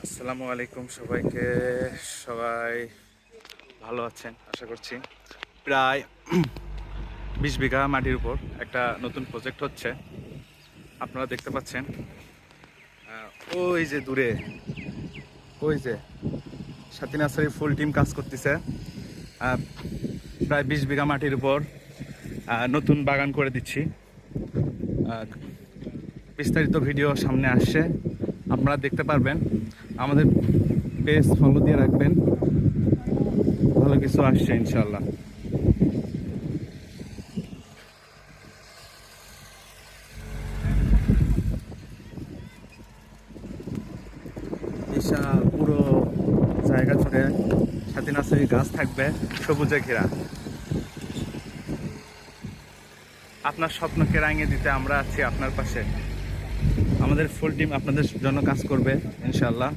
আসসালামু আলাইকুম সবাইকে। সবাই ভালো আছেন আশা করছি। প্রায় 20 বিঘা মাটির উপর একটা নতুন প্রজেক্ট হচ্ছে, আপনারা দেখতে পাচ্ছেন। ওই যে দূরে, ওই যে সাথী নার্সারির ফুল টিম কাজ করতেছে। প্রায় 20 বিঘা মাটির উপর নতুন বাগান করে দিচ্ছি। বিস্তারিত ভিডিও সামনে আসছে, আপনারা দেখতে পারবেন। আমাদের পেজ ফলো দিয়ে রাখবেন, ভালো কিছু আসছে ইনশাল্লাহ। বিশাল পুরো জায়গা জুড়ে সাথী নার্সারি গাছ থাকবে, সবুজে ঘেরা। আপনার স্বপ্নকে রাঙিয়ে দিতে আমরা আছি আপনার পাশে। আমাদের ফুল টিম আপনাদের জন্য কাজ করবে ইনশাল্লাহ।